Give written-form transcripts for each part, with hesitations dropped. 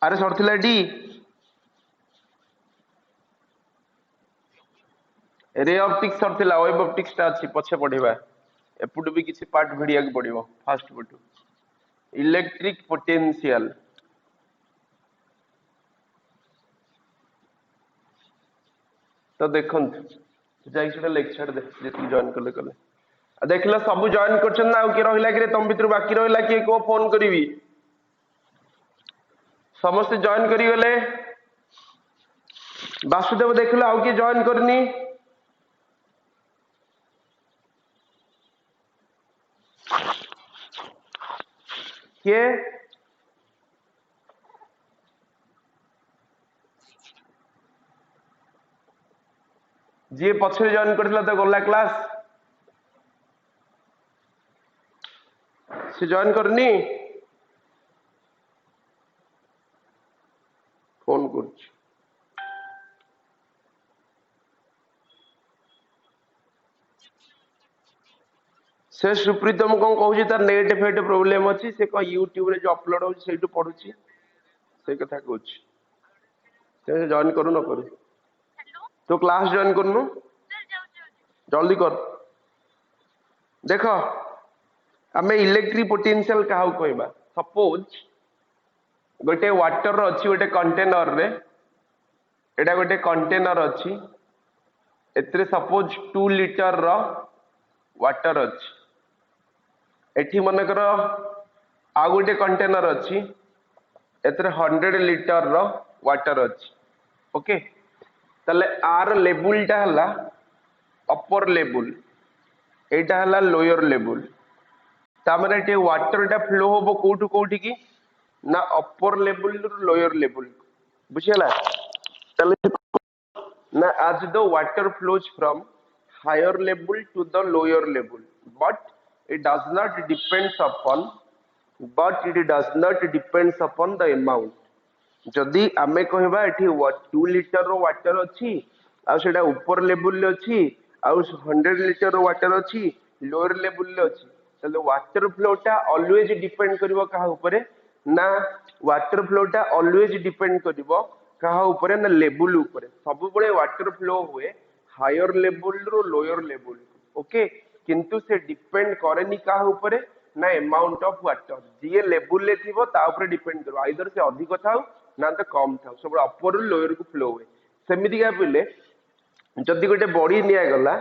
आरे सरथिला डी ray optics सरथिला वेब ऑप्टिक्स टा अछि पछे पढिबा एपुटु भी किछि पार्ट भिडिया के पडिबो फास्ट पटु इलेक्ट्रिक पोटेंशियल तो देखंत जाई छडा लेक्चर दे जेति जॉइन करले करले देखला सब जॉइन करछन ना के रहिला कि तुम भीतर बाकी रहिला कि को फोन करिवि समस्त जॉइन करी गले वासुदेव देखला आउ के जॉइन करनी के जे पछरे जॉइन करथिला तो गला क्लास से जॉइन करनी फोन करछ से सुप्रीतम कौन कहूँ तार नेट फेट प्रोब्लेम अच्छी से कह यूट्यूब रे जो अपलोड हो से पढ़ुची से कथा कहूँ जॉइन करू न करू तो क्लास जॉइन करनु जल्दी कर देख आम इलेक्ट्रिक पोटेंशियल क्या कहवा सपोज गोटे वाटर अच्छी गोटे कंटेनर रे एटा गोटे कंटेनर अच्छी एतरे सपोज 2 लीटर रो वाटर अच्छी एठी मनकर आ गोटे कंटेनर अच्छी एतरे 100 लीटर रो वाटर अच्छी ओके तले आर लेवल टा हला अपर लेवल एटा हला लोअर लेवल ता माने एटे वाटर टा फ्लो होबो कोठु कोठी की ना अपर लेवल रु लोअर लेवल बुझियला तले ना as the water flows from higher level to the lower level but it does not depends upon the amount जदि आमे कहबा एठी 2 लीटर रो वाटर अछि आ सेटा ऊपर लेवल ले अछि आ 100 लीटर रो वाटर अछि लोअर लेवल ले अछि तले वाटर फ्लो टा ऑलवेज डिपेंड करिवो कहा ऊपर ना वाटर फ्लो टा ऑलवेज डिपेंड करिवो कहा ऊपर ना लेवल ऊपर सब बळे वाटर फ्लो हुए हायर लेवल रो लोअर लेवल ओके किंतु से डिपेंड करेनी कहा ऊपर ना अमाउंट ऑफ वाटर जी लेवल ले थिबो ता ऊपर डिपेंड करो आइदर से अधिक थाउ ना तो कम थाउ सब अपर लोअर को फ्लो हुए सेमिति का पिले जदि गोटे बॉडी निया गला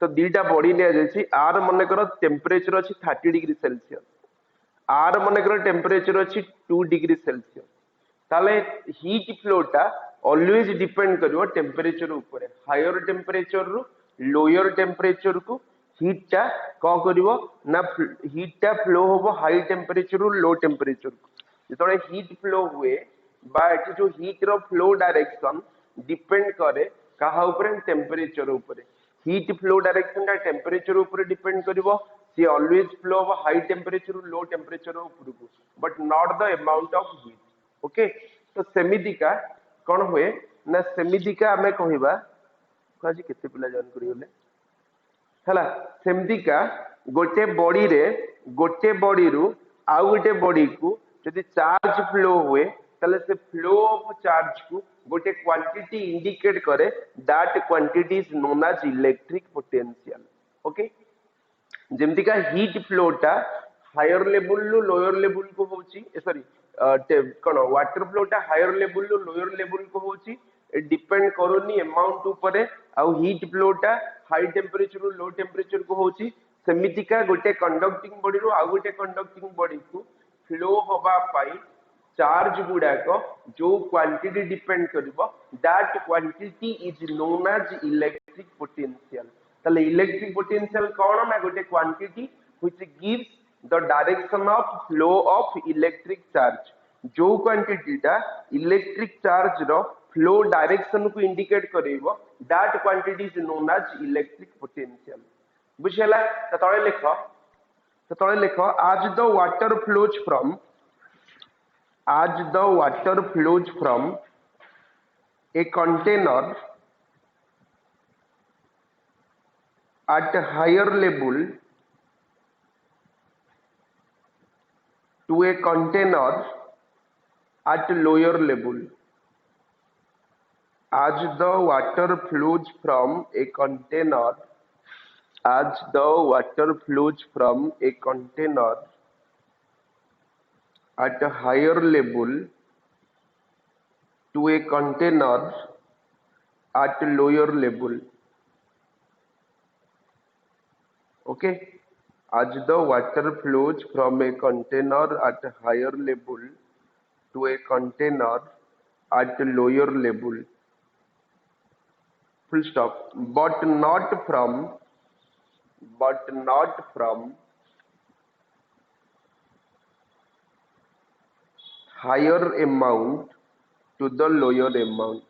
तो दीटा बॉडी निया जायछि आर मन कर टेम्परेचर अछि 30 डिग्री सेल्सियस आर मन कर टेम्परेचर अछि 2 डिग्री सेल्सियस ताले हीट फ्लो टा ऑलवेज डिपेंड करिवो टेम्परेचर ऊपर हायर टेम्परेचर रु लोअर टेम्परेचर को हीट टा को करिवो ना हीट टा फ्लो होबो हाई टेम्परेचर रु लो टेम्परेचर को जतले हीट फ्लो हुए बा एटी जो हीट रो फ्लो डायरेक्शन डिपेंड करे कहा ऊपर टेम्परेचर ऊपर हीट फ्लो डायरेक्शन टा टेम्परेचर ऊपर डिपेंड करिवो सी always flow of high temperature रु लो टेम्परेचर ऊपर को but not the amount of heat okay तो सेमिति का कौन हुए ना सेमिति का हमें कहबा काजी केते पिला जॉइन करी गले हला सेमिति का गोटे बॉडी रु आ गोटे बॉडी को यदि चार्ज फ्लो हुए तले से फ्लो ऑफ चार्ज को गोटे क्वांटिटी इंडिकेट करे that quantity is known as electric potential okay जेमति का हीट फ्लो टा हायर लेवल लो लोअर लेवल को होची सॉरी कोन वाटर फ्लो टा हायर लेवल लो लोअर लेवल को होची डिपेंड करोनी अमाउंट ऊपर आउ हीट फ्लो टा हाई टेम्परेचर रो लो टेम्परेचर को होची सेमिति का गोटे कंडक्टिंग बॉडी रो आ गोटे कंडक्टिंग बॉडी को फ्लो होबा पाई चार्ज गुडा को जो क्वांटिटी डिपेंड करिवो that quantity is known as electric potential तले इलेक्ट्रिक पोटेंशियल कोन ना गोटे quantity which gives the direction of flow of electric charge जो क्वांटिटी टा इलेक्ट्रिक चार्ज रो फ्लो डायरेक्शन को इंडिकेट करिवो that quantity is known as electric potential बुझला त तळे लिखो आज the water flows from a container at a higher level to a container at lower level. As the water flows from a container, as the water flows from a container at a higher level to a container at lower level. Okay? As the water flows from a container at a higher level to a container at a lower level. Full stop. But not from higher amount to the lower amount.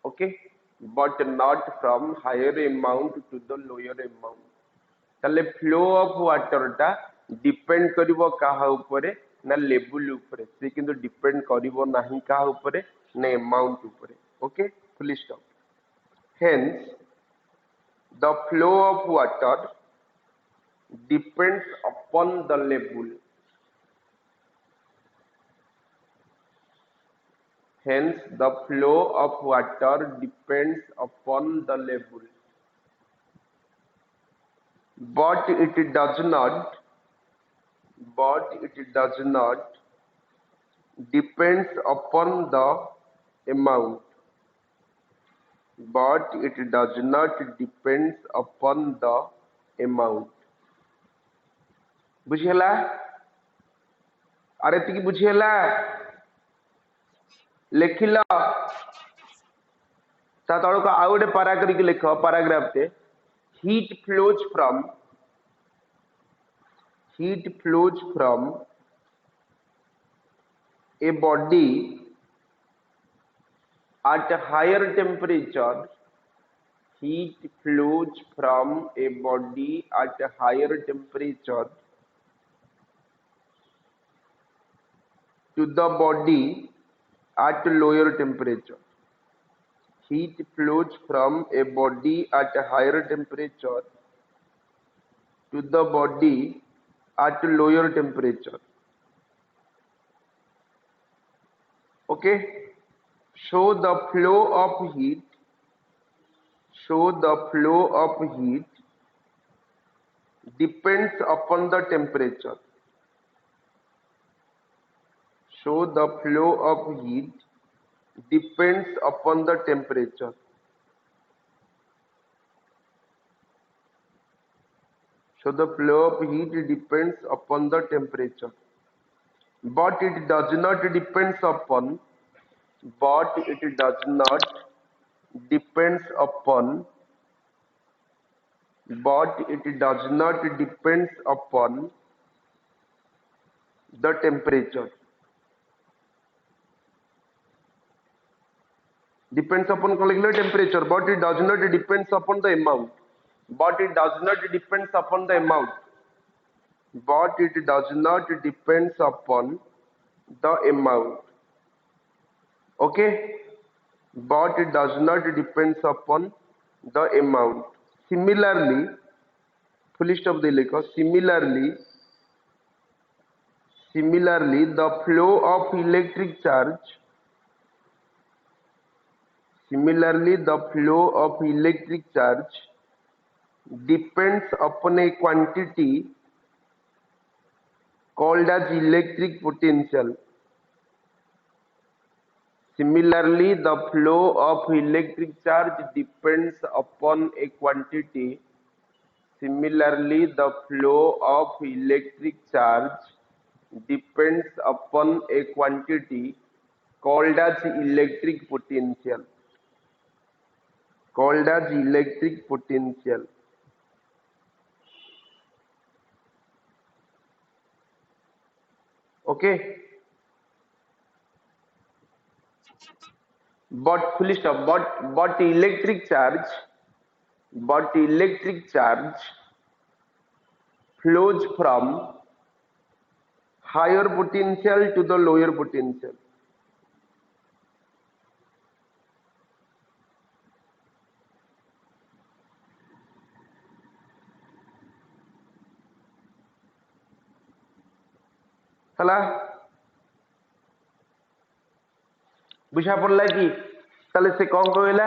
Okay? But not from higher amount to the lower amount. ताले flow of water टा depend करिवो काहा उपरे ना level उपरे से किंतु depend करिवो नाही काहा उपरे ना अमाउंट उपरे okay full stop hence the flow of water depends upon the level hence the flow of water depends upon the level but it does not depends upon the amount but it does not depends upon the amount बुझिला अरे तिकी बुझिला लिखिला ता तळक आउ गोटे पारा करिक लिख paragraph ते heat flows from a body at higher temperature heat flows from a body at higher temperature to the body at lower temperature. Heat flows from a body at higher temperature to the body at lower temperature. Okay? So the flow of heat depends upon the temperature. So the flow of heat depends upon the temperature. So the flow of heat depends upon the temperature. But it does not depends upon the temperature. Depends upon temperature, but it does not depends upon the amount. But it does not depends upon the amount. But it does not depends upon the amount. Okay? But it does not depends upon the amount. Similarly, full stop de likho. Similarly, the flow of electric charge depends upon a quantity called as electric potential. Similarly, the flow of electric charge depends upon a quantity. Similarly, the flow of electric charge depends upon a quantity called as electric potential. Okay? But full stop. But electric charge flows from higher potential to the lower potential. Hala? बुझा पड़ला कि ताले से कौन कहला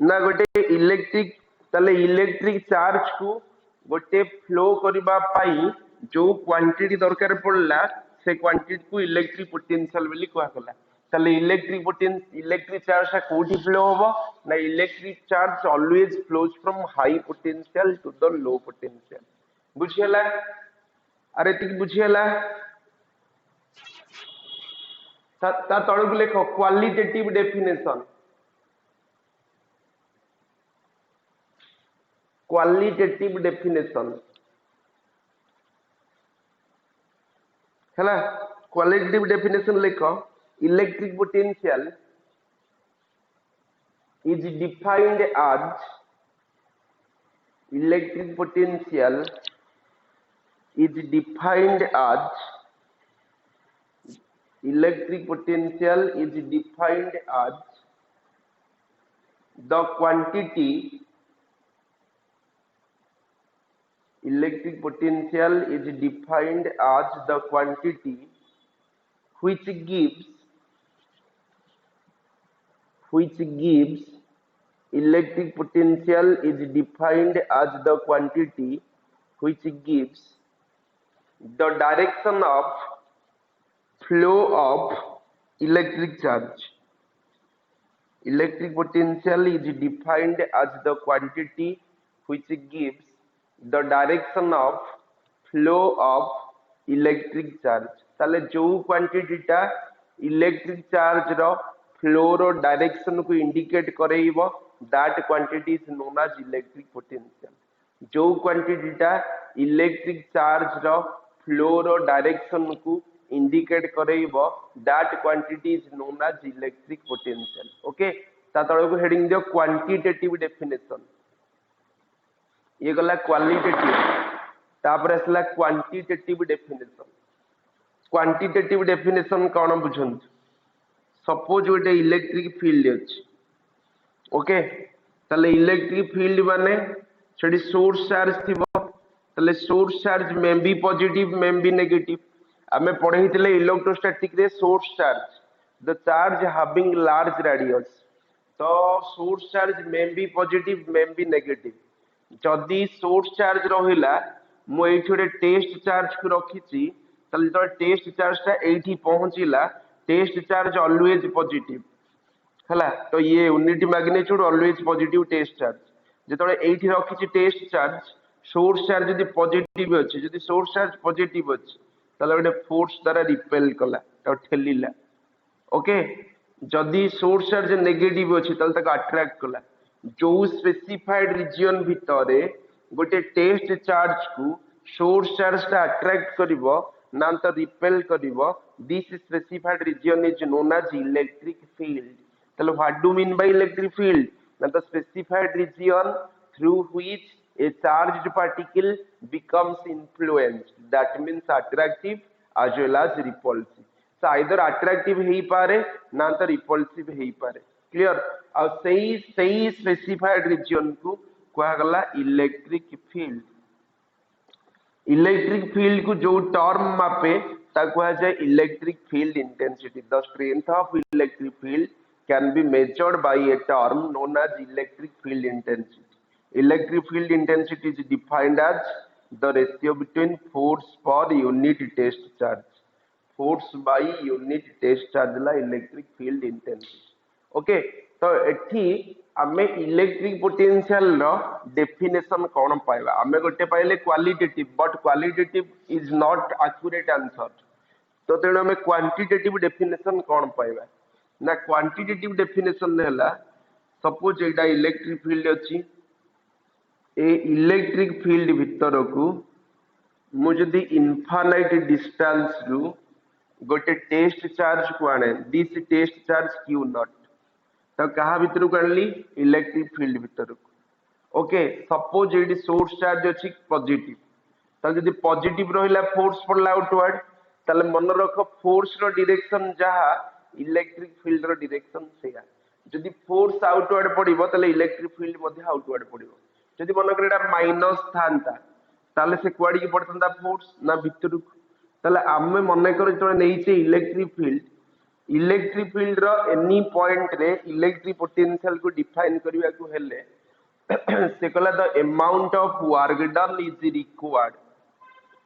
ना गोटे electric ताले इलेक्ट्रिक चार्ज को गोटे फ्लो करबा पाई जो क्वांटिटी दरकार पड़ला से क्वांटिटी को इलेक्ट्रिक पोटेंशियल बोली कहा गला ताले इलेक्ट्रिक चार्ज टा कोठी फ्लो होबो ना electric charge always flows from high potential to the low potential बुझियला अरे ती बुझियला ता तळକୁ लेखो क्वालिटेटिव डेफिनेशन है क्वालिटेटिव डेफिनेशन लिख electric potential is defined as electric potential is defined as electric potential is defined as the quantity electric potential is defined as the quantity which gives electric potential is defined as the quantity which gives the direction of flow of electric charge. Electric potential is defined as the quantity which gives the direction of flow of electric charge. ताले जो quantity टा electric charge रो flow रो direction को indicate करेइबो that quantity is known as electric potential. जो quantity टा electric charge रो फ्लो रो डायरेक्शन को इंडिकेट करेइबो that quantity is known as electric potential. Okay ता तळको हेडिंग दियो क्वांटिटेटिव डेफिनेशन. ये गला क्वालिटेटिव तापर असला क्वांटिटेटिव डेफिनेशन. क्वांटिटेटिव डेफिनेशन कोन बुझंत सपोज गोटे इलेक्ट्रिक फील्ड अछि ओके ताले इलेक्ट्रिक फील्ड माने सेडी सोर्स चार्ज थिबो ताले source charge may be positive may be negative. आमे पढैतिले इलेक्ट्रोस्टैटिक रे source charge the charge having large radius तो source charge may be positive may be negative. जदि सोर्स चार्ज रहिला मो एठी रे टेस्ट चार्ज को रखिछि तले तो टेस्ट चार्ज ता एठी पहुंचिला टेस्ट चार्ज ऑलवेज पॉजिटिव हला तो ये unit magnitude always positive test charge जेतोले एठी रखिछि टेस्ट चार्ज सोर्स चार्ज जदि पॉजिटिव अछि जदि सोर्स चार्ज पॉजिटिव अछि ताले गोटे फोर्स द्वारा रिपेल कला तो ठेलिला. ओके जदि सोर्स चार्ज नेगेटिव अछि ताले ताको अट्रैक्ट कला जो स्पेसिफाइड रीजन भितरे गोटे टेस्ट चार्ज को सोर्स चार्ज ता अट्रैक्ट करिवो ना तो रिपेल करिवो this specified region is known as electric field. ताले what do mean by electric field ना the specified region through which a charged particle becomes influenced that means attractive as well as repulsive. So either attractive हेई पारे ना तो repulsive हेई पारे. Clear और सही specified region को कहा गला इलेक्ट्रिक फील्ड. इलेक्ट्रिक फील्ड को जो टर्म मापे ता कहा जाए electric field intensity. The strength of electric field can be measured by a term known as electric field intensity. Electric field intensity is defined as the ratio between force per unit test charge. Force by unit test charge ला electric field intensity. Okay, तो एठी आमे electric potential रो definition कोन पाइबा. आमे गोटे पाइले qualitative but qualitative is not accurate answer. तो तेणु आमे क्वांटिटेटिव डेफिनेशन कोन पाइबा ना क्वांटिटेटिव डेफिनेशन हैला सपोज एटा इलेक्ट्रिक फील्ड अछि ए इलेक्ट्रिक फील्ड भितर को मुझे इनफाइनाइट डिस्टेंस रु गोटे टेस्ट चार्ज को आने this test charge q naught तो कहा भितर को आनली इलेक्ट्रिक फील्ड भितर को. ओके सपोज ये सोर्स चार्ज अछि पॉजिटिव तो जदि पॉजिटिव रहिला फोर्स पड़ला आउटवर्ड ताले मन रख फोर्स रो डायरेक्शन जहा इलेक्ट्रिक फील्ड रो डायरेक्शन सेया. जदि फोर्स आउटवर्ड पड़िबो ताले इलेक्ट्रिक फील्ड मध्ये आउटवर्ड पड़िबो. जदि मन कर एटा माइनस थांता ताले से क्वाडी की पड़तंदा फोर्स ना भितर ताले आमे मन कर जतने नैचे इलेक्ट्रिक फील्ड इलेक्ट्रिक फील्ड रो एनी पॉइंट रे इलेक्ट्रिक पोटेंशियल को डिफाइन करबा को हेले से कहला the amount of work done is required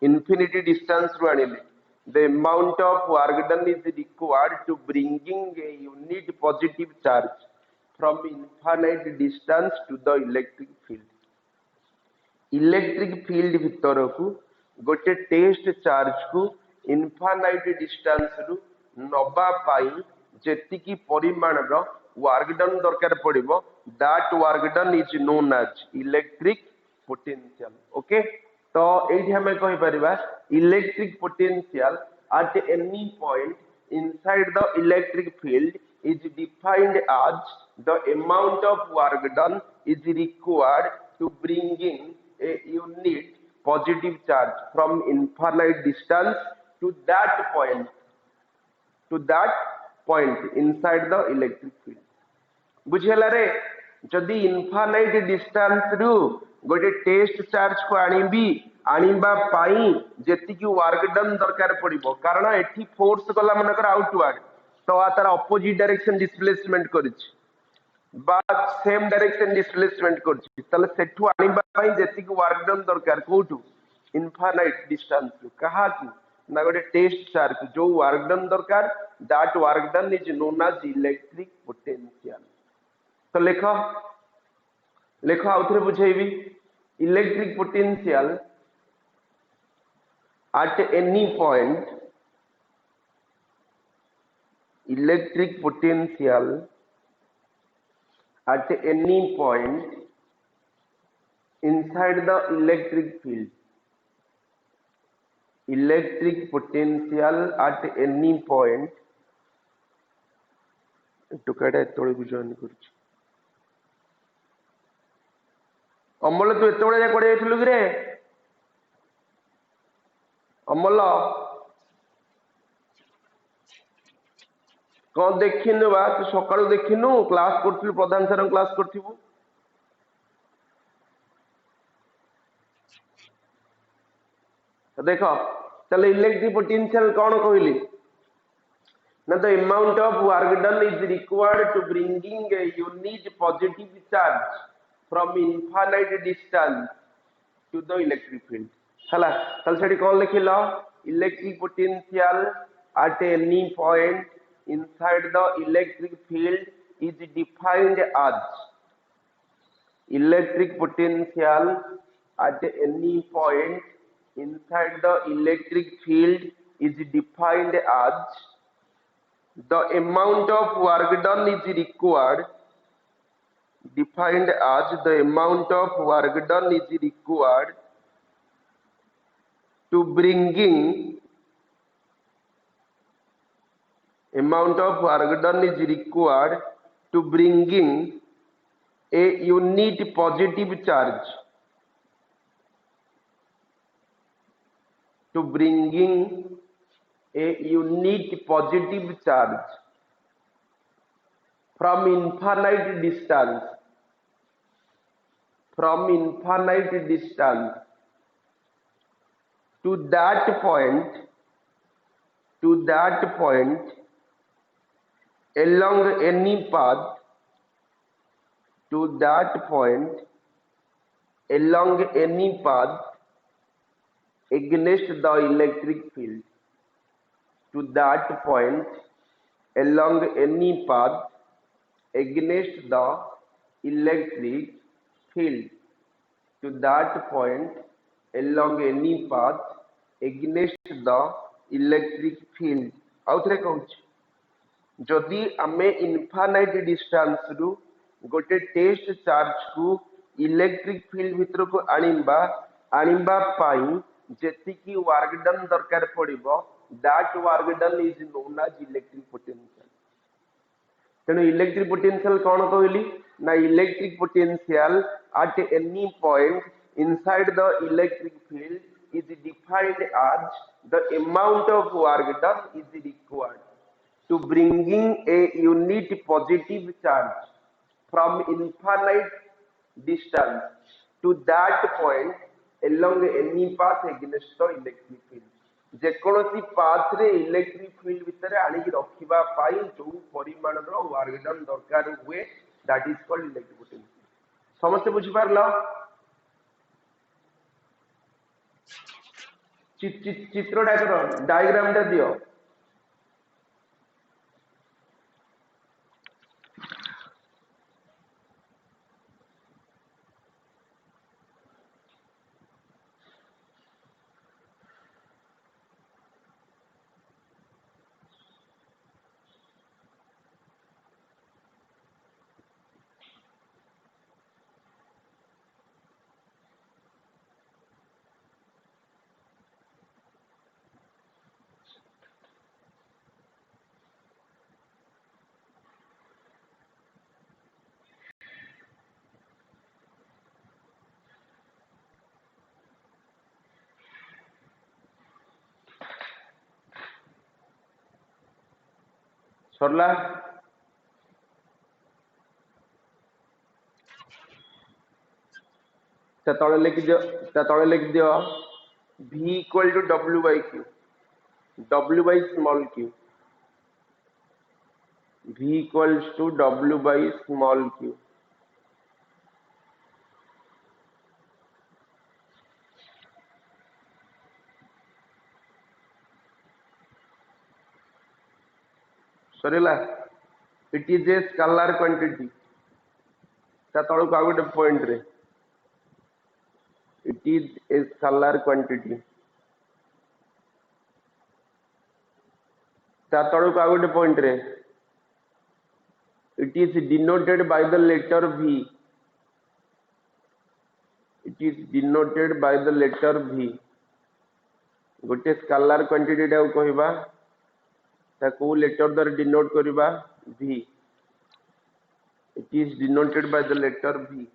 infinity distance ru anile the amount of work done is required to bringing a unit positive charge from infinite distance to the electric field भितर को गोटे test charge को infinite distance रु नबा पाई जेतिकी परिमाण रो वर्क डन दरकार पड़िबो that work done is known as electric potential okay तो एठी हमें कहि परिबा electric potential at any point inside the electric field is defined as the amount of work done is required to bring in a unit positive charge from infinite distance to that point inside the electric field बुझेला रे जदि infinite distance रु गोटे test charge को आनिबी आनिबा पाई जेतिकी work done दरकार पड़िबो कारण एठी फोर्स गला मनकर आउटवर्ड तो आ तार अपोजिट डायरेक्शन डिस्प्लेसमेंट करिछि बा सेम डायरेक्शन डिस्प्लेसमेंट करिछि तले सेठु आनिबा पाई जेतिकी वर्क डन दरकार कोठु इनफानाइट डिस्टेंस कहा कि ना गोटे टेस्ट चार्ज जो वर्क डन दरकार that work done is known as electric potential तो लेख आउथरे बुझेबी electric potential at any point electric potential at any point inside the electric field electric potential at any point टुकाडा एतोळे बुझानी करछि अमल तू एतोळे जा कोडे आइथिलु कि रे अमल कौन देखिनु बा तू सकाळु देखिनु क्लास करथिलु प्रधान सर क्लास करथिबु देखो चल इलेक्ट्रिक पोटेंशियल कौन कहली ना the amount of work done is required to bringing a unit positive charge from infinite distance to the electric field हला चल सेठी कौन लिखिलो electric potential at any point inside the electric field is defined as electric potential at any point inside the electric field is defined as the amount of work done is required defined as the amount of work done is required to bringing amount of work done is required to bringing a unit positive charge to bringing a unit positive charge from infinite distance to that point along any path against the electric field to that point along any path against the electric field to that point along any path against the electric field आउथरे कहूँ जदि आमे infinite distance रु गोटे test charge को electric field भीतर को आनिबा पाई जेतिकी वर्क डन दरकार पड़िबो that work done is known as electric potential तेणु इलेक्ट्रिक पोटेंशियल कौन कहली ना electric potential at any point inside the electric field is defined as the amount of work done is required to bringing a unit positive charge from infinite distance to that point along any path against the electric field जेकोसी path रे electric field भितर आनी रखिबा पाई जो परिमाण रो work done दरकार हुए that is called electric potential. समस्त बुझी पारला? चित्रटा कर डायग्राम टा दियो। सरला तले लिख दियो V equal to W by q, W by small q, V equals to W by small q. सरीला it is a scalar quantity तलू आ गोटे पॉइंट रे it is a scalar quantity तलू आ गोटे पॉइंट रे it is denoted by the letter V, it is denoted by the letter V। गोटे स्केलर क्वांटिटी टा कहबा ताको लेटर द्वारा डिनोट करबा V, it is denoted by the letter V।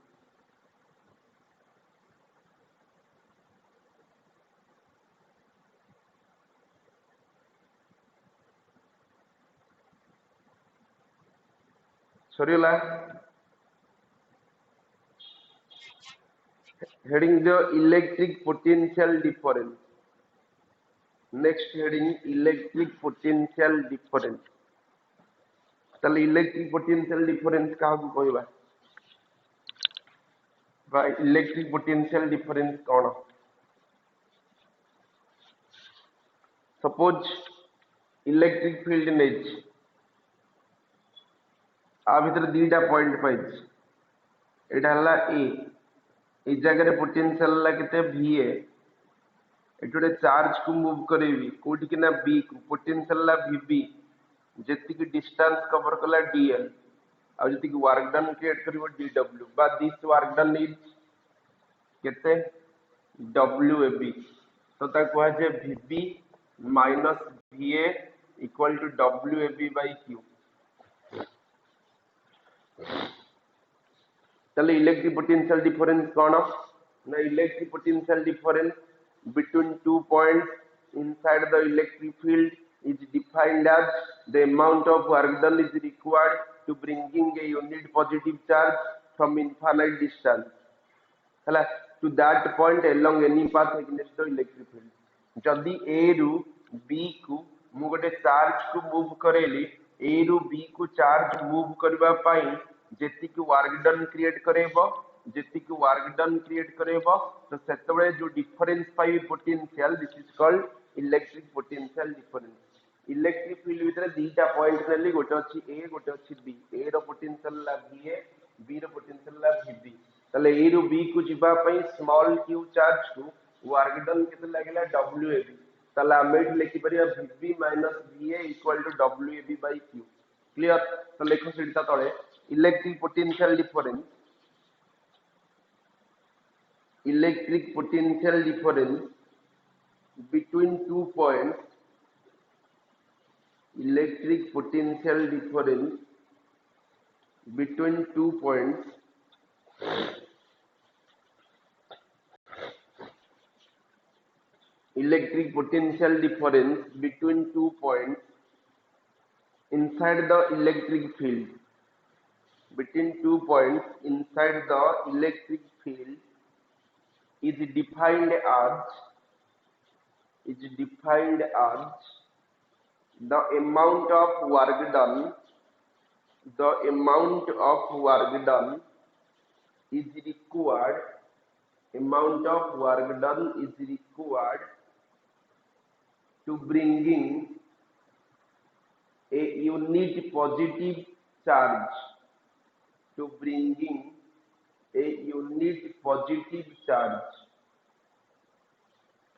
Sarila heading the electric potential difference, next heading electric potential difference। ताले electric potential difference का कहबा बा इलेक्ट्रिक पोटेंशियल डिफरेंस कौन? सपोज इलेक्ट्रिक फील्ड नेज आ भीतर दीटा पॉइंट पाइज एटा हला ए जगह पोटेंशियल हला केते VA एट गोटे चार्ज को मूव करेबी कोठी कि ना B को पोटेंशियल हला VB जेति की डिस्टेंस कवर कला DL आ जेति की वर्क डन क्रिएट करिवो DW बा दिस वर्क डन इज केते WAB। तो ता कहै जे VB minus VA equal to WAB by Q। चलो इलेक्ट्रिक पोटेंशियल डिफरेंस कौन ना electric potential difference between two points inside the electric field is defined as the amount of work done is required to bringing a unit positive charge from infinite distance हला to that point along any path against the electric field। जदि A रु B को मु गोटे charge को move Kareli A रु B को charge move करबा पाई जेति की वर्क डन क्रिएट करेबो जेति की वर्क डन क्रिएट करेबो तो सेतबे जो difference pi potential this is called electric potential difference. Electric field भीतर दीटा पॉइंट नेली गोटे अछि A गोटे अछि B, A रो पोटेंशियल ला VA B रो पोटेंशियल ला VB तले A रु B को जिबा पई स्मॉल q चार्ज को वर्क डन केते लागला WAB तले हम लिखि परिया VB VA equal to WAB by Q। Clear? तो लिखो सीधा तले electric potential difference, electric potential difference between two points, electric potential difference between two points electric potential difference between two points inside the electric field, between two points inside the electric field is defined as is defined as the amount of work done. The amount of work done is required. Amount of work done is required to bringing a unit positive charge. To bringing a unit positive charge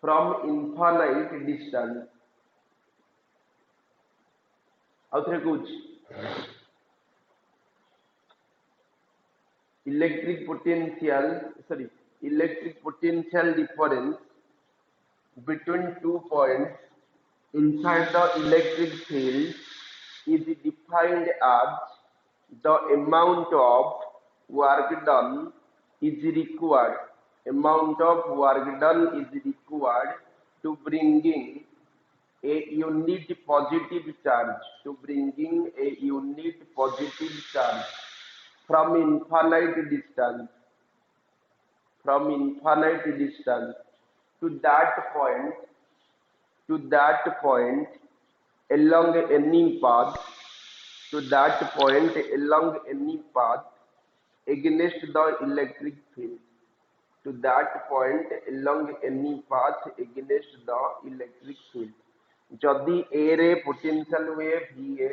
from infinite distance. आउथरे कुछ electric potential difference between 2 points inside the electric field is defined as the amount of work done is required. Amount of work done is required to bringing a unit positive charge. To bringing a unit positive charge from infinite distance. From infinite distance to that point along any path. To that point along any path against the electric field. To that point along any path against the electric field. जदि A रे potential हुए VA,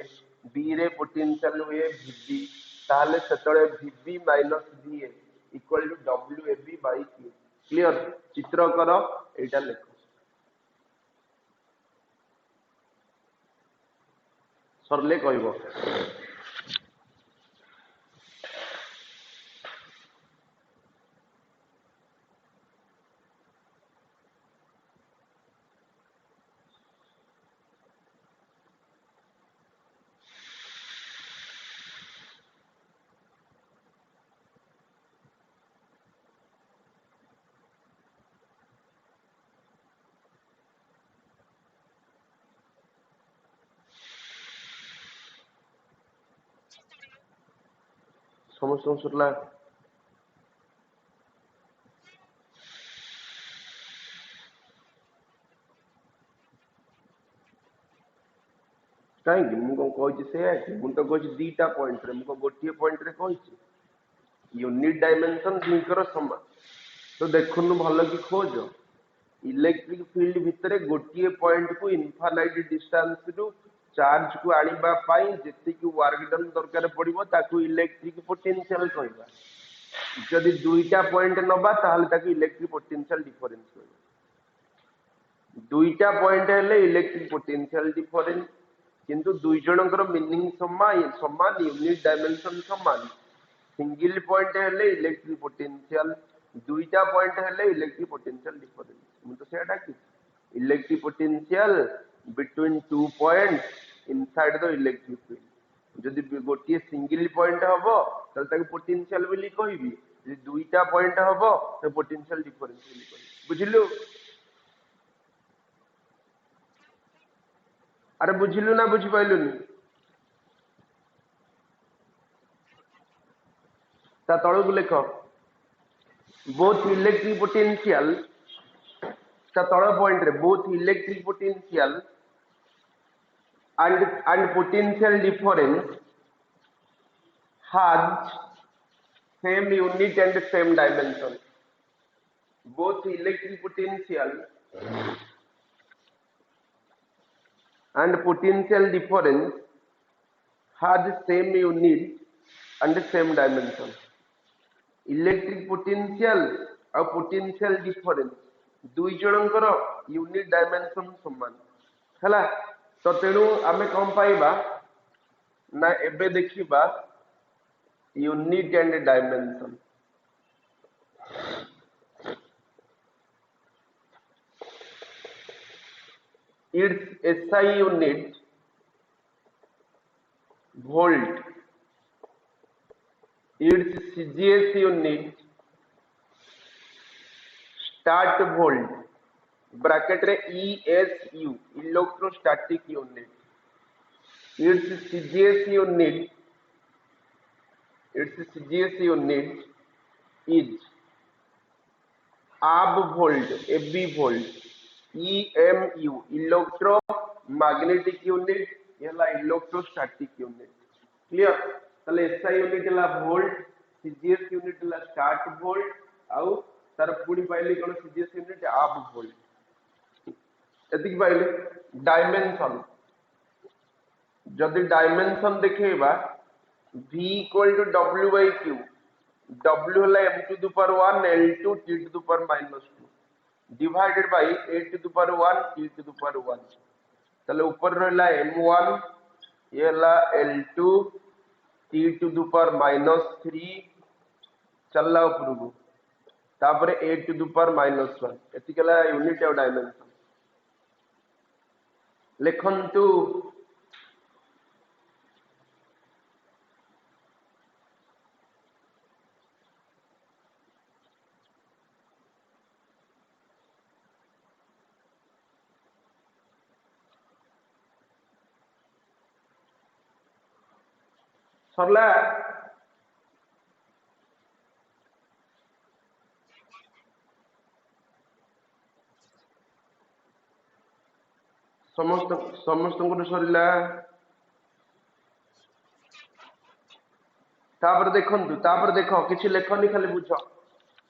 B रे potential हुए VB, ताले सेतळे VB minus VA equal to WAB by Q. Clear? चित्र कर एटा लेख. सरले कहबो. समस्त सरला कहीं मुझे कही से मुझे कही दीटा पॉइंट रे मुझे गोटे पॉइंट रे कही यूनिट डायमेंशन दुईकर समान. तो देखुनु भल कि खोज इलेक्ट्रिक फील्ड भितर गोटे पॉइंट को इनफाइनाइट डिस्टेंस रु चार्ज को आनिबा पाई जेतिकी वर्क डन दरकार पड़िबो ताकू इलेक्ट्रिक पोटेंशियल कहबा. जदि दुईटा पॉइंट नबा ताहले ताकू इलेक्ट्रिक पोटेंशियल डिफरेंस कहबा. दुईटा पॉइंट हेले इलेक्ट्रिक पोटेंशियल डिफरेंस किंतु दुई जनकर मीनिंग समान यूनिट डायमेंशन समान. सिंगल पॉइंट हेले इलेक्ट्रिक पोटेंशियल, दुईटा पॉइंट हेले इलेक्ट्रिक पोटेंशियल डिफरेंस. मुझे तो सेटा कि electric potential between 2 points inside the electric field. जदि गोटे सिंगल पॉइंट हबो तले ताके पोटेंशियल बोली कहबी. जदि दुईटा पॉइंट हबो तो पोटेंशियल डिफरेंस बोली कहबी. बुझिलु? अरे बुझिलु ना बुझी पाइलुनी? ता तळକୁ लेख बोथ इलेक्ट्रिक पोटेंशियल. ता तळ पॉइंट रे both electric potential and potential difference has same unit and same dimension. Both electric potential and potential difference has same unit and same dimension. Electric potential और potential difference दुई जनकर unit dimension समान हैला. तो तेणु आम कौन पाइबा ना एबे देखिबा unit and dimension. It's SI unit volt. It's CGS unit stat volt bracket रे ESU electrostatic unit. It's CGS unit is AB वोल्ट. EMU इलेक्ट्रो मैग्नेटिक यूनिट ये हला इलेक्ट्रोस्टैटिक यूनिट क्लियर ताले एसआई यूनिट हला वोल्ट सीजीएस यूनिट हला stat volt आउ तार पुणी पाइले कोन सीजीएस यूनिट आप वोल्ट एतिक पाइले डायमेंशन जदि डायमेंशन देखेबा v equal to w by q w हला m to the power 1 l to t to the power -2 divided by a to the power 1 t to the power 1 ताले ऊपर रहला m1 ये हला l2 t to the power -3 चलला ऊपर को तापर a टू द पावर -1 एतिकला यूनिट ऑफ डायमेंशन लिखंतु सरला समस्त समस्त को सरिला तापर देखंतु तापर देखो किछि लेखनी खाली बुझ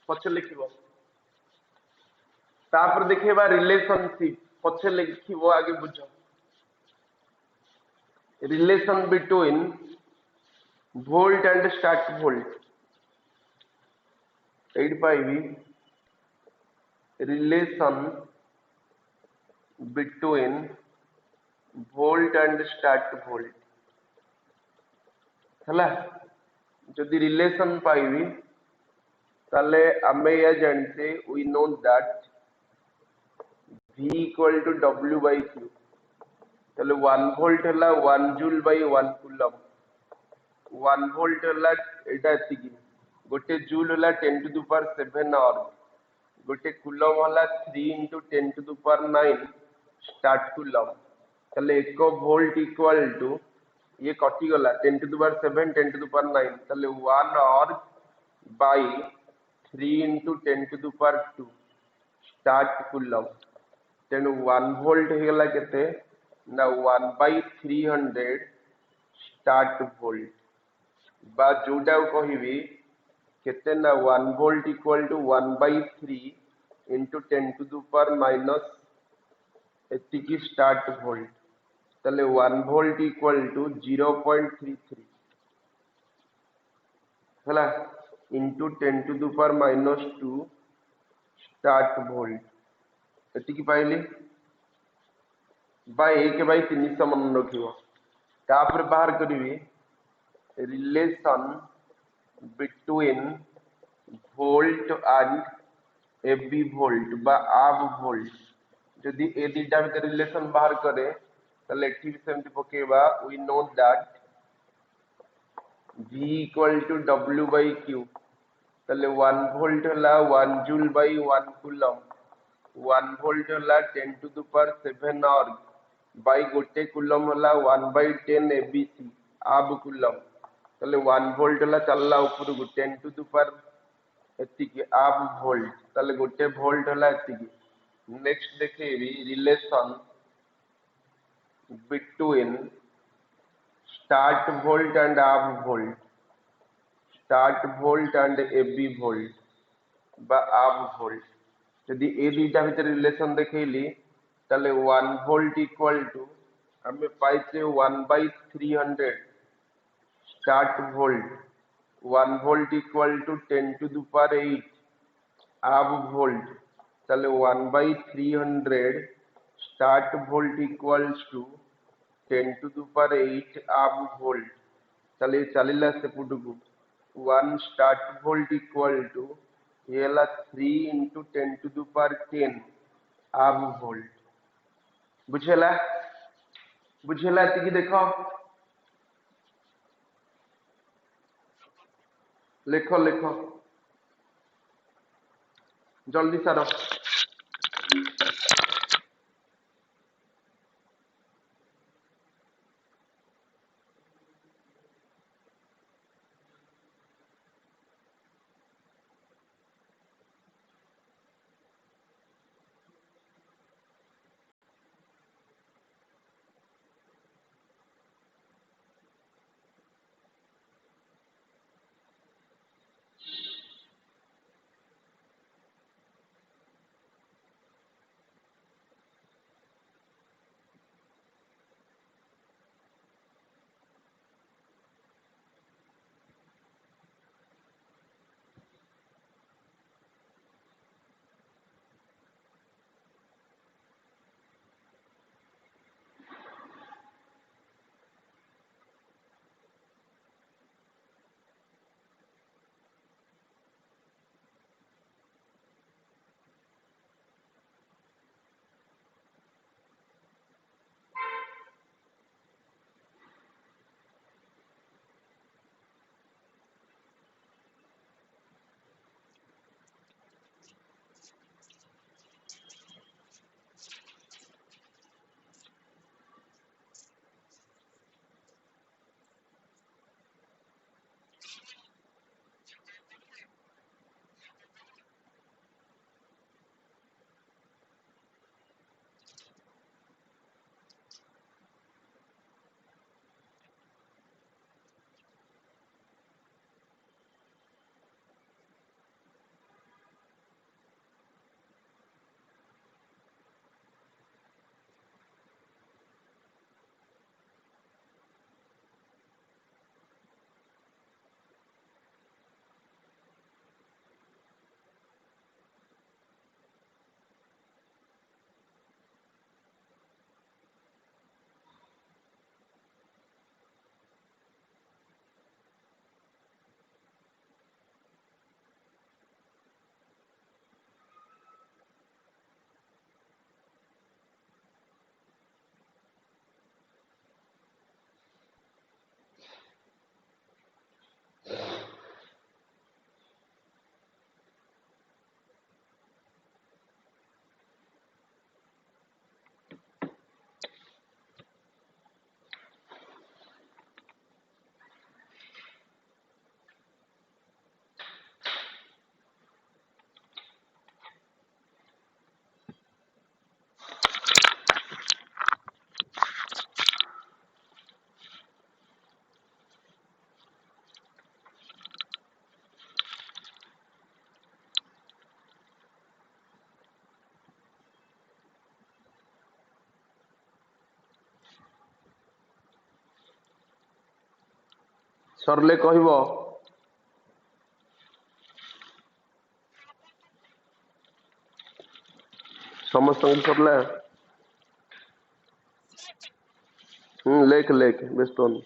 पछे लिखिबो तापर देखेबा रिलेशनशिप पछे लिखिबो आगे बुझ relation between volt and stat volt 8 पाइबी relation between volt and stat volt हला जदि रिलेशन पाइबी ताले आमे या जानते we know that v equal to w by q ताले 1 वोल्ट हला 1 जूल बाय 1 कूलम 1 वोल्ट हला एटा एतिकी गोटे जूल हला 10 टू द पावर 7 और गोटे कूलम हला 3 into 10 to the power 9 start coulomb ताले 1 वोल्ट इक्वल टू ये कटि गला 10 to the power 7 10 to the power 9 ताले 1 और by 3 into 10 to the power 2 statcoulomb तेणु 1 वोल्ट हो गला केते ना 1 by 300 स्टार्ट वोल्ट बा जोटा कहिबी केते ना 1 volt equal to 1 by 3 into 10 to the power minus एतिकी स्टार्ट वोल्ट ताले 1 वोल्ट इक्वल टू 0.33 हला into 10 to the power -2 stat volt एतिकी पाइली बा 1 by 300 मन रखिबो तापर बाहर करिवि relation between volt and ab volt बा आब वोल्ट जदि ए दुटा भीतर रिलेशन बाहर करे ताले एठी भी सेमति पकेबा we know that v equal to w by q ताले 1 वोल्ट हला 1 जूल बाय 1 कूलम 1 वोल्ट हला 10 टू द पावर 7 और बाय गोटे कूलम हला 1 by 10 abc आब कूलम ताले 1 वोल्ट हला चलला ऊपर को 10 टू द पावर एतिकी आब वोल्ट ताले गोटे वोल्ट हला एतिकी नेक्स्ट देखेबी relation between stat volt and ab volt stat volt and ab volt बा आब वोल्ट यदि ए दुटा भीतर रिलेशन देखैली ताले 1 वोल्ट इक्वल टू हमें पाइते 1 by 300 statvolt 1 volt equal to 10 to the power 8 आब वोल्ट ताले 1 by 300 statvolt equals to 10 to the power 8 आब वोल्ट ताले चलिला सेपुट को 1 स्टार्ट वोल्ट इक्वल टू ये ला 3 into 10 to the power 10 आब वोल्ट बुझेला बुझेला एतिकी देखो लिखो लिखो जल्दी सारो सरले कहबो समस्त सरला लेख लेख व्यस्त होनी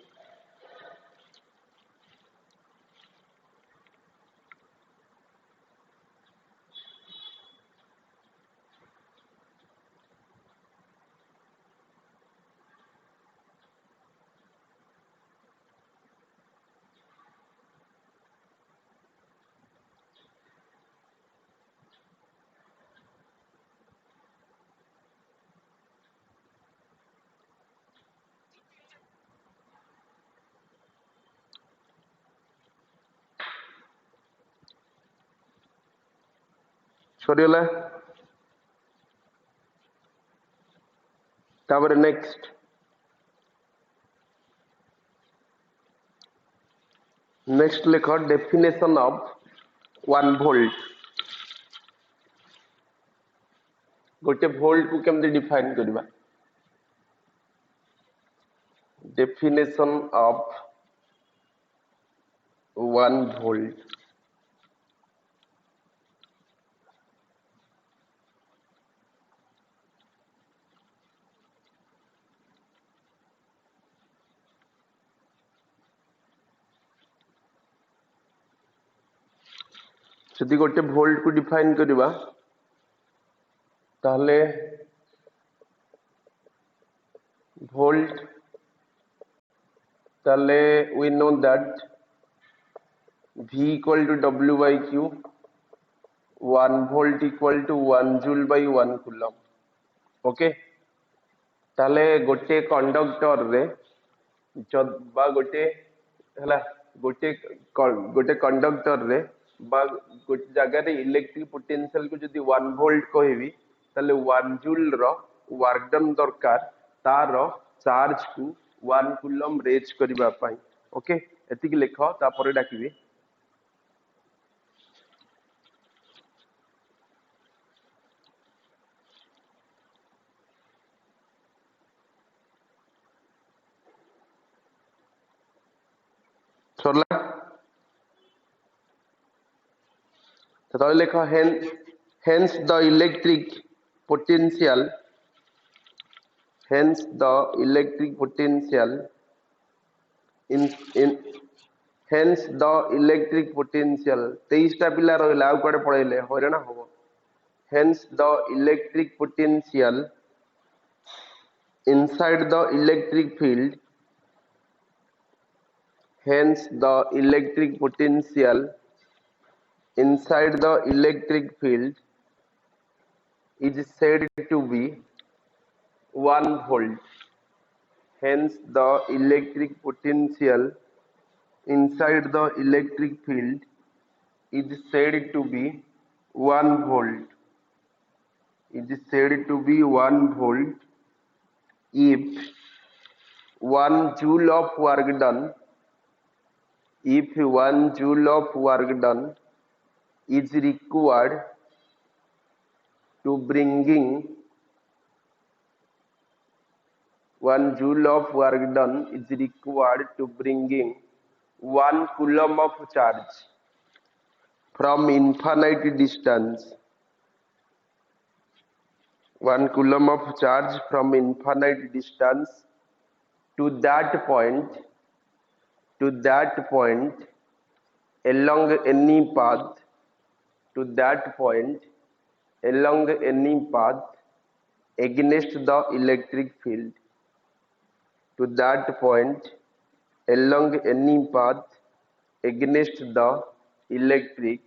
सरीगला तापर नेक्स्ट नेक्स्ट लिख डेफिनेशन ऑफ 1 वोल्ट गोटे वोल्ट को केमती डिफाइन करबा डेफिनेशन ऑफ 1 वोल्ट जदि गोटे वोल्ट को डिफाइन करबा ताहले वोल्ट ताहले we know that V equal to W by Q 1 volt equal to 1 joule by 1 coulomb okay ताहले गोटे कंडक्टर रे बा गोटे हला गोटे गोटे कंडक्टर रे बा गोटे जगह रे इलेक्ट्रिक पोटेंशियल को जदी 1 वोल्ट कहबी ताले 1 जूल रो वर्क डन दरकार तार चार्ज को 1 कूलम रेज करबा पाई ओके एतिक लिख तापर डाकिबी सरला तो लिख hence the electric potential hence the electric potential in hence the electric potential 23 टा पिला रहला आ कोडे पळैले होरे ना हो hence the electric potential inside the electric field hence the electric potential inside the electric field is said to be 1 volt hence the electric potential inside the electric field is said to be 1 volt is said to be 1 volt if 1 joule of work done if 1 joule of work done is required to bringing 1 joule of work done is required to bringing 1 coulomb of charge from infinite distance 1 coulomb of charge from infinite distance to that point along any path to that point along any path against the electric field to that point along any path against the electric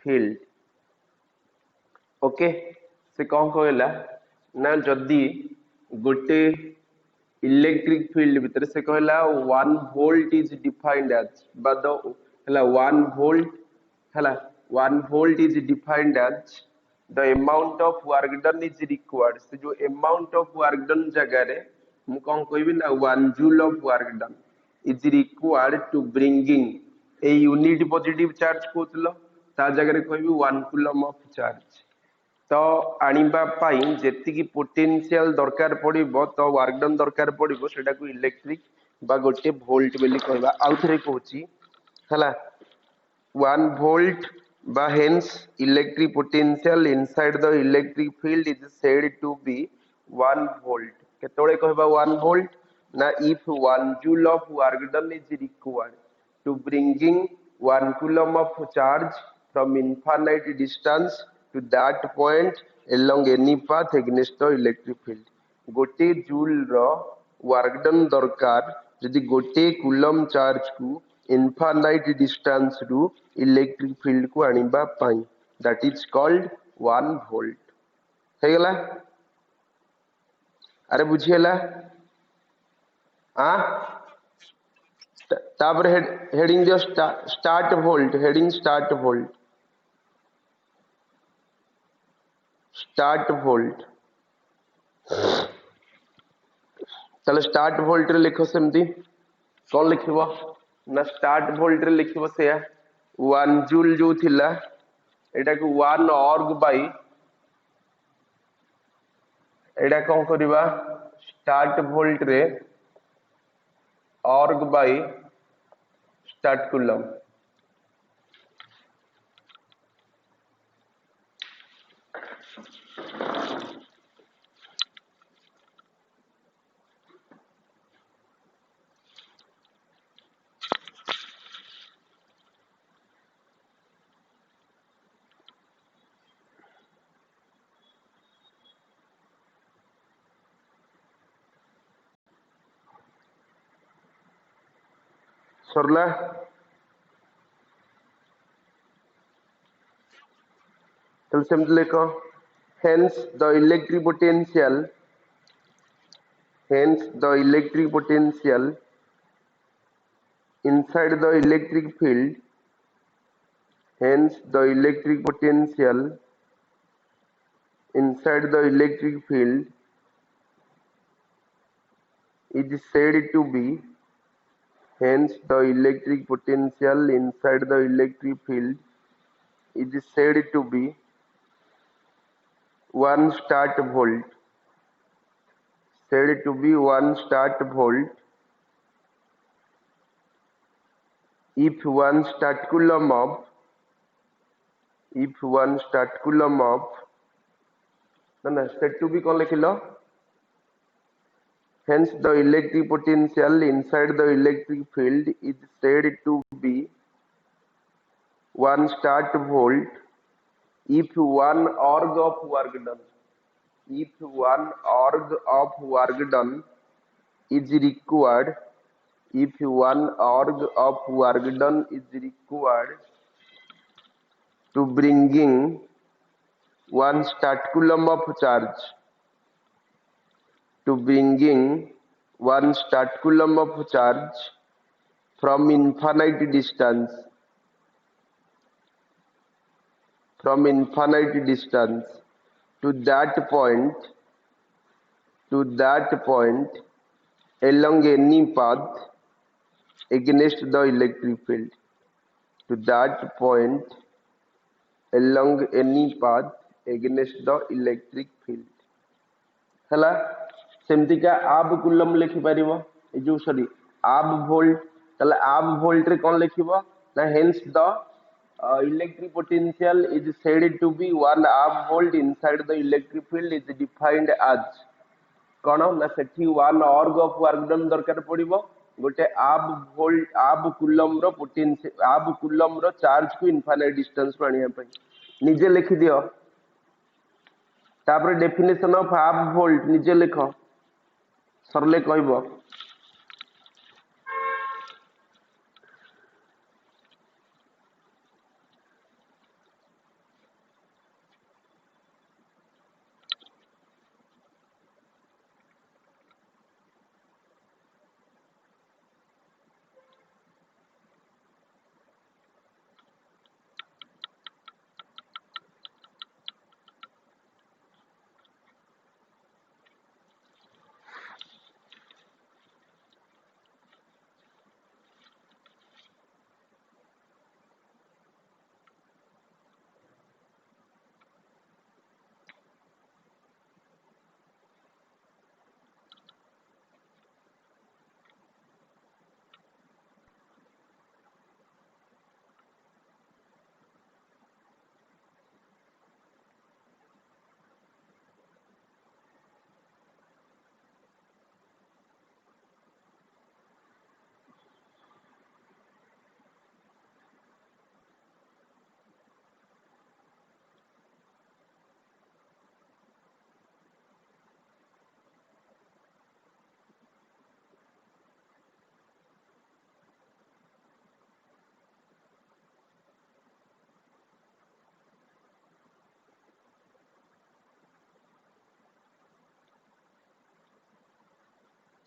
field okay से कौन कहला ना जदि गोटे electric field भीतर से कहला 1 volt is defined as बद हला 1 वोल्ट हला 1 volt is defined as the amount of work done is required से जो अमाउंट ऑफ वर्क डन जगह रे मु कौन कहबी ना 1 joule of work done is required to bringing a unit positive charge कोतलो ता जगह रे कहबी 1 कूलम ऑफ चार्ज तो आनिबा पाई जेति की पोटेंशियल दरकार पड़िबो तो वर्क डन दरकार पड़िबो सेटा को इलेक्ट्रिक बा गोटे वोल्ट बोली कहबा आउ थरे कहूची हला 1 volt by hence electric potential inside the electric field is said to be 1 volt केतोळे कहबा 1 volt ना if 1 joule of work done is required to bringing 1 coulomb of charge from infinite distance to that point along any path against the electric field गोटे joule रो work done दरकार जदि गोटे coulomb charge को infinite distance रु electric field को आनिबा पाई that is called 1 volt हे गला अरे बुझिएला आ तापर हेडिंग जो start volt heading start volt चलो स्टार्ट वोल्ट रे लिखो सेमती कौन लिखिबो ना स्टार्ट वोल्ट रे लिखिबो से 1 जूल जो थिला एटा को 1 ऑर्ग बाई एटा कौन करिबा स्टार्ट वोल्ट रे ऑर्ग बाई स्टार्ट कूलम सरला तो सिंपल लिखो hence the electric potential inside the electric field hence the electric potential inside the electric field is said to be hence the electric potential inside the electric field is said to be 1 start volt said to be 1 start volt if 1 start coulomb of ना said to be कौन लिखिलो hence the electric potential inside the electric field is said to be 1 start volt if 1 org of work done is required if 1 org of work done is required to bringing 1 start coulomb of charge from infinite distance to that point along any path against the electric field हला सेमती का आब coulomb लिखि परिबो ए जो sorry आब volt तले आब volt रे कोन लिखिबो ना hence the electric potential is said to be 1 amp volt inside the electric field is defined as कौन ना सेठी 1 org of work done दरकार पड़िबो गोटे आब कुलम रो पोटेंशियल आब कुलम रो चार्ज को इनफाइनाइट डिस्टेंस को आनिया पई निजे लिखि दियो तापर डेफिनेशन ऑफ हाफ वोल्ट निजे लिख सरले कहब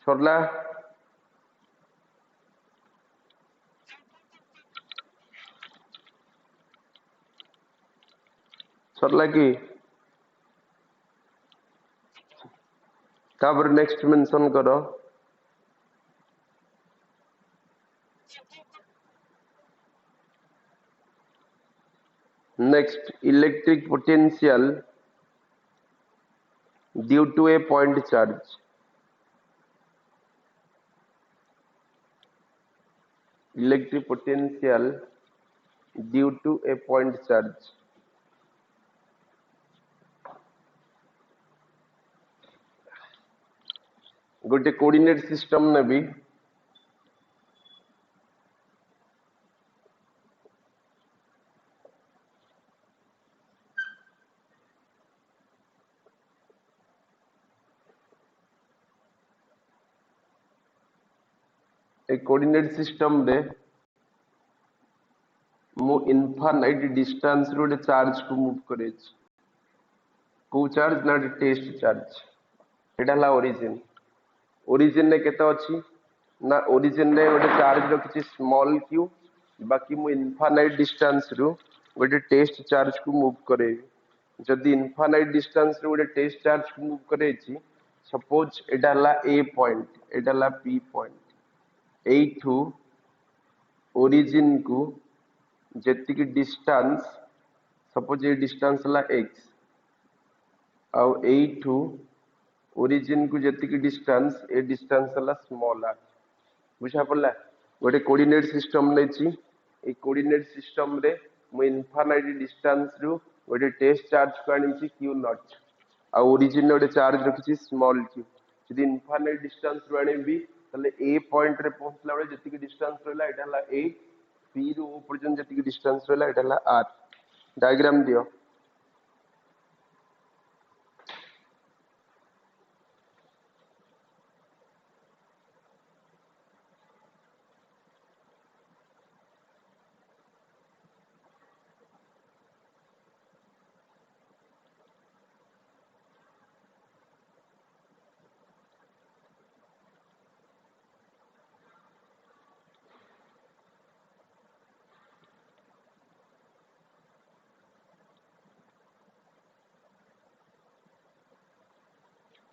सरला सरला कि तापर नेक्स्ट मेंशन करो next electric potential due to a point charge electric potential due to a point charge गोटे कोऑर्डिनेट सिस्टम ने भी एक कोऑर्डिनेट सिस्टम रे मु इनफाइनाइट डिस्टेंस रो गोटे चार्ज को मूव करे को चार्ज ना टेस्ट चार्ज एटा ला ओरिजिन ओरिजिन ने केते अछि ना ओरिजिन ने गोटे चार्ज रखिछि स्मॉल q बाकी मु इनफाइनाइट डिस्टेंस रो गोटे टेस्ट चार्ज को मूव करे जदि इनफाइनाइट डिस्टेंस रो गोटे टेस्ट चार्ज को मूव करे छी suppose Etah La a point एटा ला p पॉइंट एठू ओरिजिन को जेतिकी डिस्टेंस सपोज ये डिस्टेंस ला x आउ एठू ओरिजिन को जेतिकी डिस्टेंस ए डिस्टेंस ला स्मॉल r बुझा पड़ला गोटे कोऑर्डिनेट सिस्टम नै छी ए कोऑर्डिनेट सिस्टम रे मु इनफाइनाइट डिस्टेंस रु गोटे टेस्ट चार्ज को आनी छी q नॉट आ ओरिजिन गोटे चार्ज रखिछि स्मॉल q यदि इनफाइनाइट डिस्टेंस रु आनी भी तले ए पॉइंट रे पहुंचला बेले जेतिकी डिस्टेंस रहला एटा ला a p रु ओ पर्यंत जेतिकी डिस्टेंस रहला एटा ला r डायग्राम दियो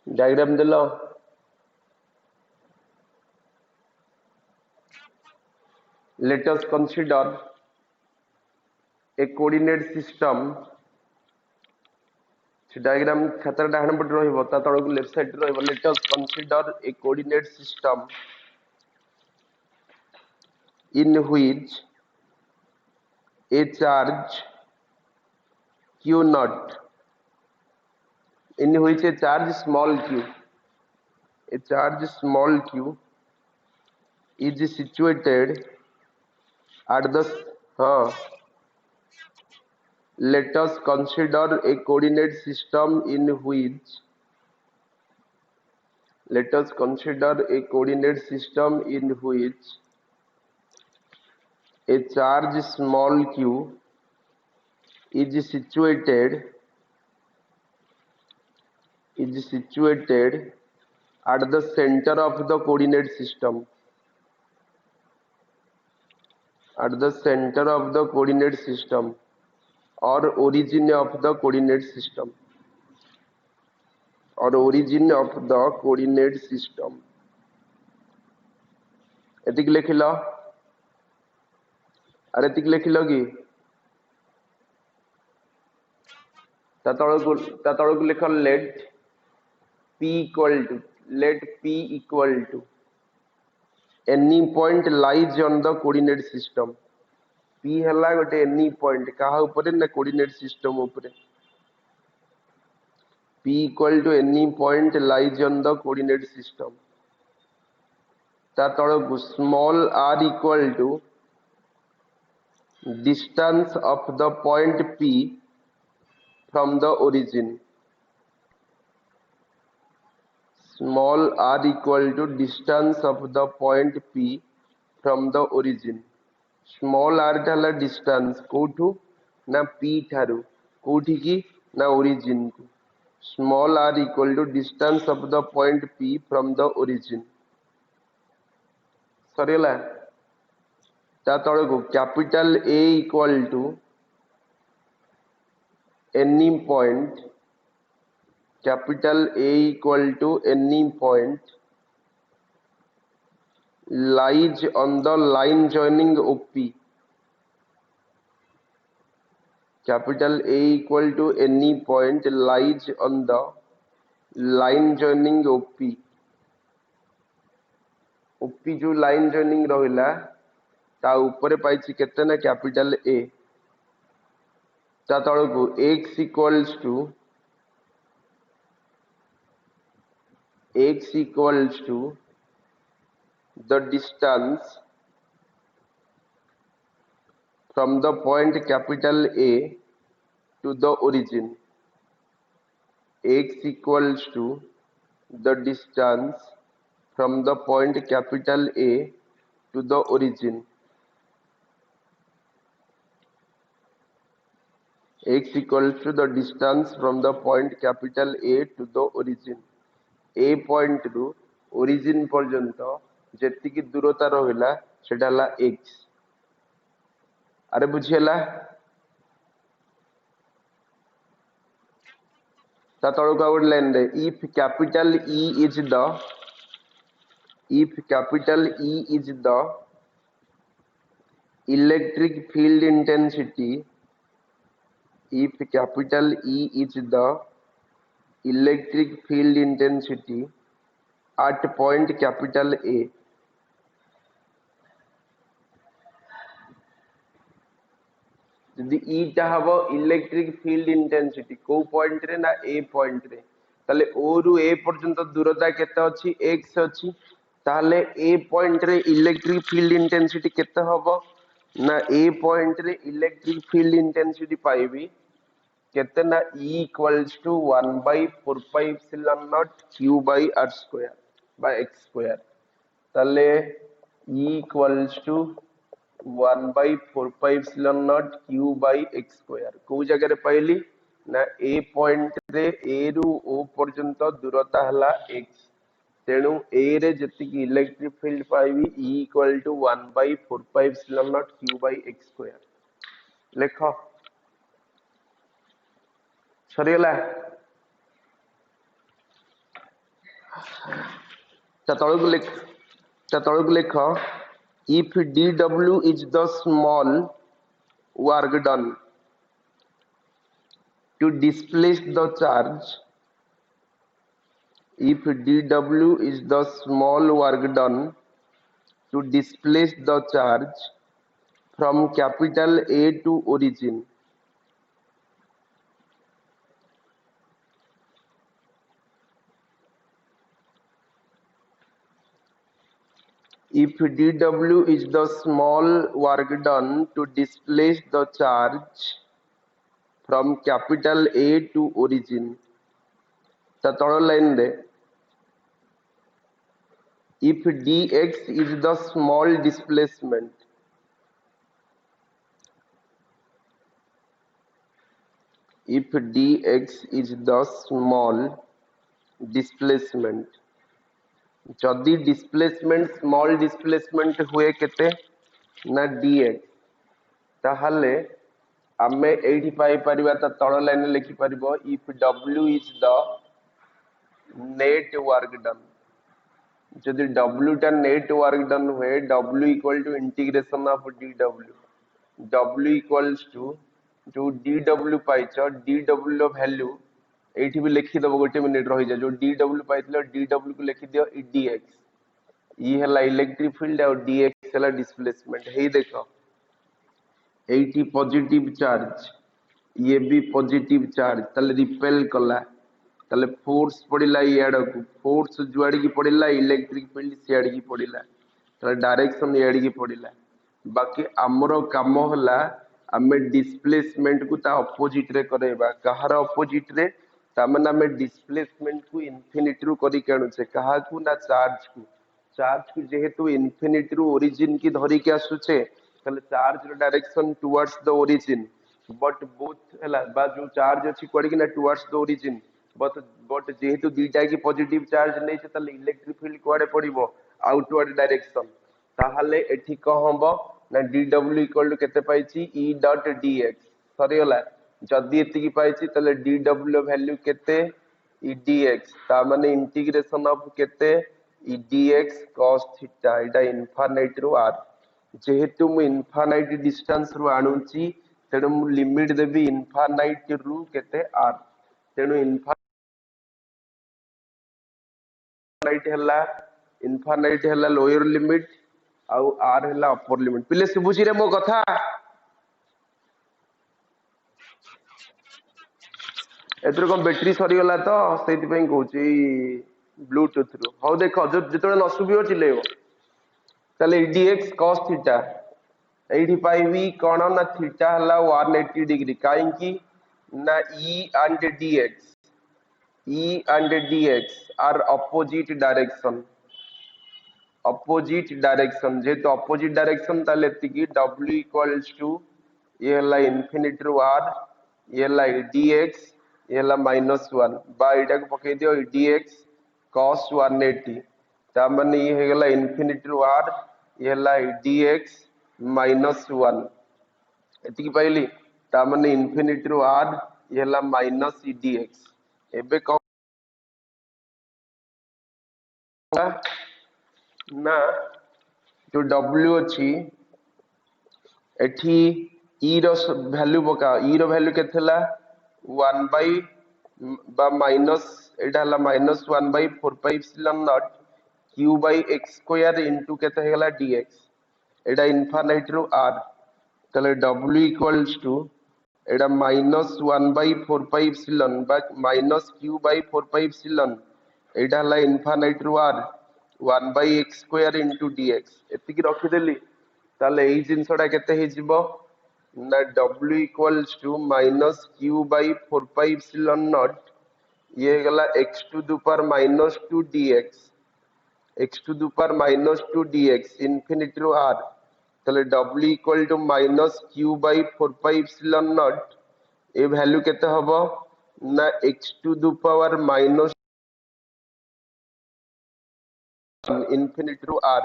डायग्राम दिलो let us consider a coordinate system से डायग्राम खातर डाहन पट रहइबो ता तळक लेफ्ट साइड रहइबो let us consider a coordinate system in which a charge q naught in which a charge small q a charge small q is situated at the let us consider a coordinate system in which let us consider a coordinate system in which a charge small q is situated at the center of the coordinate system at the center of the coordinate system or origin of the coordinate system or origin of the coordinate system एतिक लिखिल अरे एतिक लिखिल कि ता तळक लिख late p equal to any point lies on the coordinate system p हला गोटे any point काहा ऊपर ना coordinate system ऊपर p equal to any point lies on the coordinate system ता तळक small r equal to distance of the point p from the origin small r equal to distance of the point p from the origin small r La distance कोठू ना p Tharu कोठी की ना origin को small r equal to distance of the point p from the origin सरीगला ता तले को capital A equal to any point capital A equal to any point lies on the line joining OP. Capital A equal to any point lies on the line joining OP. OP जो line joining रहिला ता ऊपर पाइछि केते ना capital A ता तळको x equals to the distance from the point capital A to the origin. X equals to the distance from the point capital A to the origin. X equals to the distance from the point capital A to the origin. A point ru origin पर्यंत जेतिकी दूरता रहिला सेटा हला x. अरे बुझियला ता तळको out line रे if capital E is the electric field intensity if capital E is the electric field intensity at point capital A यदि ईटा हबो electric field intensity को पॉइंट रे ना ए पॉइंट रे ताले ओ रु ए पर्यंत दूरता केते अछि x अछि ताले ए पॉइंट रे इलेक्ट्रिक फील्ड इंटेंसिटी केते हबो ना ए पॉइंट रे इलेक्ट्रिक फील्ड इंटेंसिटी पाइबी केते ना E equals to 1/4πε0 q by r square by x square ताले E equals to 1/4πε0 q by x square को जगह पाइली ना ए पॉइंट रे ए रु ओ पर्यंत दूरता हला x तेणु ए रे जति इलेक्ट्रिक फील्ड पाइबी E equal to 1/4πε0 q by x square लेख सरीगला तळक लेख if dw is the small work done to displace the charge if dw is the small work done to displace the charge from capital A to origin if dw is the small work done to displace the charge from capital A to origin ता तळ line रे if dx is the small displacement if dx is the small displacement जदि displacement small displacement हुए केते ना dx ताहले आमे एठी पाई परिबा त तळ लाइन लिखि परिबो if w is the net work done जदि w टा नेट वर्क डन हुए w equal to integration of dw w equals to जो dw पाइछ dw रो वैल्यू एठी भी लिखि दबो गोटे मिनिट रहि जा जो dw पाइथिलो dw को लिखि दियो dx ई हला इलेक्ट्रिक फील्ड और dx हला डिस्प्लेसमेंट हेई देखो एठी पॉजिटिव चार्ज ये भी पॉजिटिव चार्ज तले रिपेल कला तले फोर्स पड़िला याड को फोर्स जुआड़ी की पड़िला इलेक्ट्रिक फील्ड सियाड़ी की पड़िला तले डायरेक्शन याडी की पड़िला बाकी हमरो काम होला हमें डिस्प्लेसमेंट को ता अपोजिट रे करेबा कहार अपोजिट रे ता माने हमें डिस्प्लेसमेंट को इन्फिनिटी रु करी काणु छे कहा को ना चार्ज को जेहेतु इन्फिनिटी रु ओरिजिन की धरी के आसुचे तले चार्ज रो direction towards the origin but both हला बा जो चार्ज अछि कोडी कि ना टुवर्ड्स द ओरिजिन बट जेहेतु दुईटा की पॉजिटिव चार्ज नै छै तले इलेक्ट्रिक फील्ड कोडे पड़िबो आउटवर्ड डायरेक्शन ताहले एठी को हबो ना dw इक्वल टू केते पाइची e डॉट dx सरीगला जदी एति की पाइची तले dw वैल्यू केते e dx ता माने इंटीग्रेशन ऑफ केते e dx cos थीटा एटा इनफाइनाइट रो r जेहेतु मु इनफाइनाइट डिस्टेंस रो आणुची तेणु मु लिमिट देबी इनफाइनाइट रु केते r तेणु इनफाइनाइट हला लोअर लिमिट आउ r हला अपर लिमिट पिले सुबुची रे मो कथा एथर को बैटरी सरी गला तो सेति पई कहूची ब्लूटूथ रो हो देखो जतले न सुबियो चिलेबो तले dx cos थीटा एठी पाइबी कोन ना थीटा हला 180 डिग्री काई की ना e and dx are opposite direction जेहेतु opposite direction ताले एतिकी w equals to ये हला infinity रो r ये हला dx ये हला -1 बा एटा को पके दियो dx cos 180 ता माने ये हे गला infinity रो r ये हला dx -1 एतिकी पाइली ता माने infinity रो r ये हला माइनस dx एबे को ना जो w अछि एठी e रो वैल्यू पका e रो वैल्यू केथला 1 बाय बा माइनस एटा हला -1 by 4 pi epsilon naught q by x square into केते हेला dx एटा इनफाइनाइट रो r तले w इक्वल्स टू एटा -1 बाय 4 पाई एप्सिलॉन बा minus q by 4 pi epsilon एटा हला इनफाइनाइट रो r 1 by x square into dx एति की रखि देली ताले एई जिंसडा केते हे जिवो ना w equals to minus q by 4 pi epsilon naught ये गला x to the power -2 dx x to the power -2 dx infinity रो r ताले w equal to minus q by 4 pi epsilon naught ए वैल्यू केते हबो ना x to the power infinity रो r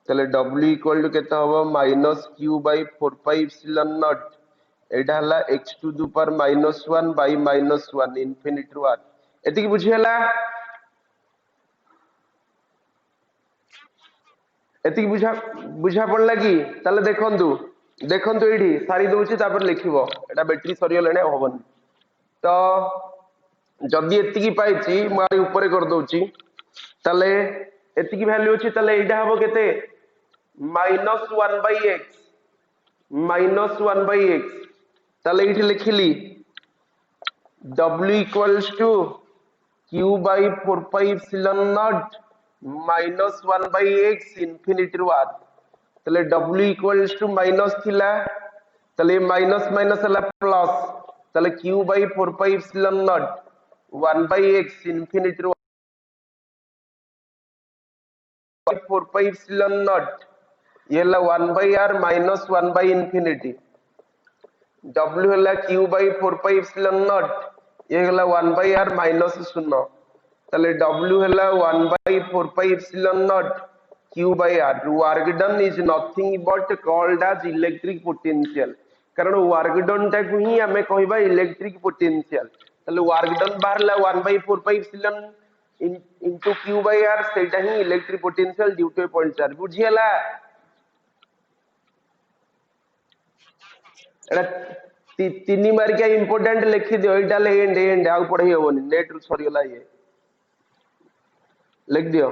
तले w इक्वल टू केते हबो -q by 4 pi epsilon naught एटा हला x to the power -1 bye -1 infinity रो r एति की बुझी हला एति की बुझा पड़ला कि तले देखंतु एठी सारी दोची तापर लिखिबो एटा बैटरी सरी गलेने होबन तो जदी एति की पाइची मारी ऊपर कर दोची तले एति की वैल्यू अछि तले एटा हबो केते -1 बाय x तले एठी लिखिली w equals to q by 4 pi epsilon naught -1 by x infinity रो r तले w इक्वल्स टू माइनस थिला तले माइनस माइनस हला प्लस तले q by 4 pi epsilon naught 1 by x infinity रो 4 पाई एप्सिलॉन नॉट ये ला 1 by r minus 1 by infinity w हला q by 4 pi epsilon naught ये हला 1 बाय r माइनस 0 तले w हला 1 by 4 pi epsilon naught q by r work done is nothing but called as electric potential कारण work done टा को ही हमें कहबा इलेक्ट्रिक पोटेंशियल तले work done बाहरला 1 by 4 pi epsilon into q by r सेटा ही electric potential due to point charge बुझियला एटा तीन मार के इंपोर्टेंट लिखि दियो एटा ले एंड आ पढ़ी होबनी नेट सरी गला ये लिख दियो